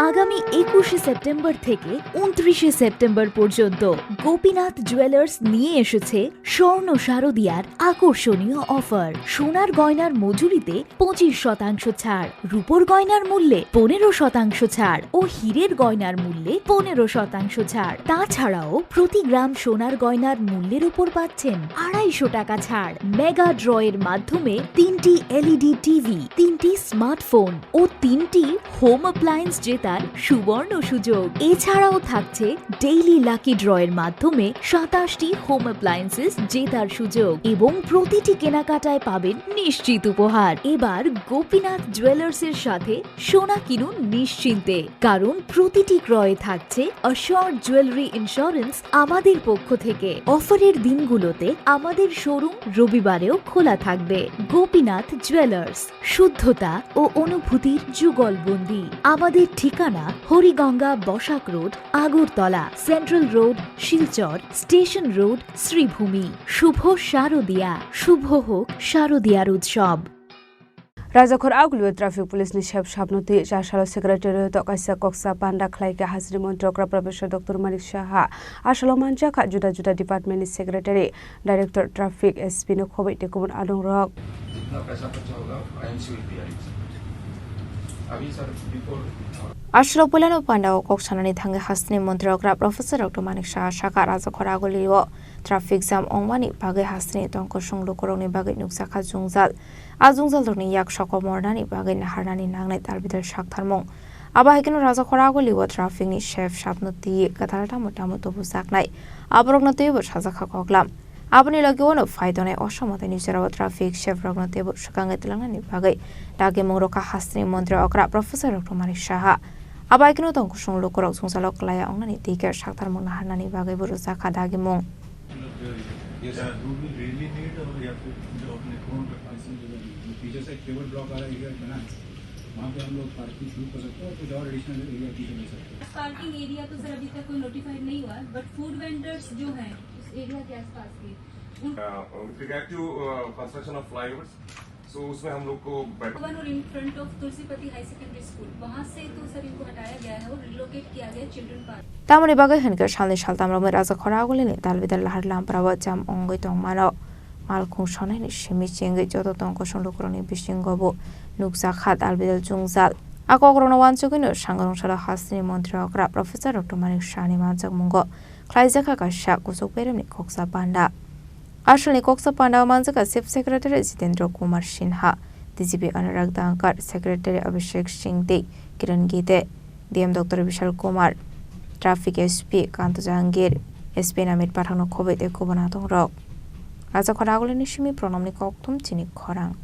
আগামী 21শে সেপ্টেম্বর থেকে 29শে সেপ্টেম্বর পর্যন্ত গোপীনাথ জুয়েলার্স নিয়ে এসেছে স্বর্ণ শারদিয়ার আকর্ষণীয় অফার। সোনার গয়নার মজুরিতে 25% ছাড়, রূপোর গয়নার মূল্যে 15% ছাড় ও হীরের গয়নার মূল্যে 15% ছাড়। তাছাড়াও প্রতি গ্রাম সোনার গয়নার মূল্যের উপর পাচ্ছেন 250 টাকা ছাড়। মেগা ড্রয়ের মাধ্যমে 3টি এলইডি টিভি, 3টি স্মার্টফোন ও 3টি হোম অ্যাপ্লায়েন্স জেতার সুবর্ণ সুযোগ। এছাড়াও থাকছে ডেইলি লাকি ড্রয়ের মাধ্যমে 27টি হোম অ্যাপ্লায়েন্সেস জেতার সুযোগ এবং প্রতিটি কেনাকাটায় পাবেন নিশ্চিত উপহার। এবার গোপীনাথ জুয়েলার্সের সাথে সোনা কিনুন নিশ্চিন্তে, কারণ প্রতিটি ক্রয়ে থাকছে অ্যাশিওরড জুয়েলারি ইন্স্যুরেন্স আমাদের পক্ষ থেকে। অফারের দিনগুলোতে আমাদের শোরুম রবিবারেও খোলা থাকবে। গোপীনাথ জুয়েলার্স, শুদ্ধতা ও অনুভূতির যুগলবন্দি। আমাদের ঠিকানা Hariganga Basak road, Agartala, central road, Silchar, station road, Sribhumi. শুভ শারদিয়া, শুভ হোক শারদিয়ার উৎসব। Rajakhor Aguli traffic police ni Sebsab noti Chasalo Secretariat Kaisa Kokchap Panda Khlaikha Haste Mantri Okra Prof Dr Manik Saha Chasalo Manjakha Juda Department ni Secretary Director Traffic SP no Khobwi Kubun Adongrok Chasalo Pulano Panda Kokchap Panda Haste Mantri Okra Prof Dr Manik Saha Shaka Rajakhor Aguli traffic jam ongmani bagai Haste tongko songlo koroni bagai Manjakha jungjal Azungjal dorni yak shoko mornani bagai naharnani nangnai talbidal shaktharmong abahikeno Rajakhor Aguli traffic ni Sebsab noti katharata motamoto busaknai abrognote bo Majakha koklam aboni lagiono faidone osomate nijera traffic Sebrognote bo shakangai telangani bagai dage mongroka Haste Mantri Okra Professor Dr Manik Saha abahikeno tongko songlo korok jungjalok laya ongnani tiker shaktharmong naharnani bagai bo Majakha dage mong Yes, sir. Do we really need or या फिर जो अपने phone पे parking पीछे से cable block वाला area बना वहाँ पे हम लोग पार्किंग शुरू कर सकते हैं और कुछ और एडिशनल एरिया पीछे ले सकते हैं। पार्किंग एरिया तो सर अभी तक कोई नोटिफाइड नहीं हुआ, बट फूड वेंडर्स जो हैं उस एरिया के आसपास के with regard to construction of flyovers, so उसमें हम लोग को वन और in front of Tulsipati high secondary school वहाँ से तो सर इनको हटाया गया है और रिलोकेट किया गया children park Tamani bagai hankar salni saltamrong Rajakhor Aguli ni talbidal lahar lamprawa jam ongoi tongmano malkhung sonai ni simi chengai joto tongko songlokoroni bisingobo Manjakha talbidal jungjal akogrona wansugino sangrong sala Haste Mantri Okra Professor Dr Manik Saha manjak mungo Khlaikha Kaisa Kokchap Panda Ashalni Kokchap Panda Manjakha Chief Secretary Jitendra Kumar Sinha DGP Anurag Dankar Secretary Abhishek Singh De Kiran Gite DM Dr Vishal Kumar Traffic SP Kanto Jahangir SP Namit Pathano Khobwi Kubun Adongrok Rajakhor Aguli ni simi pronomni koktum Chini Khorang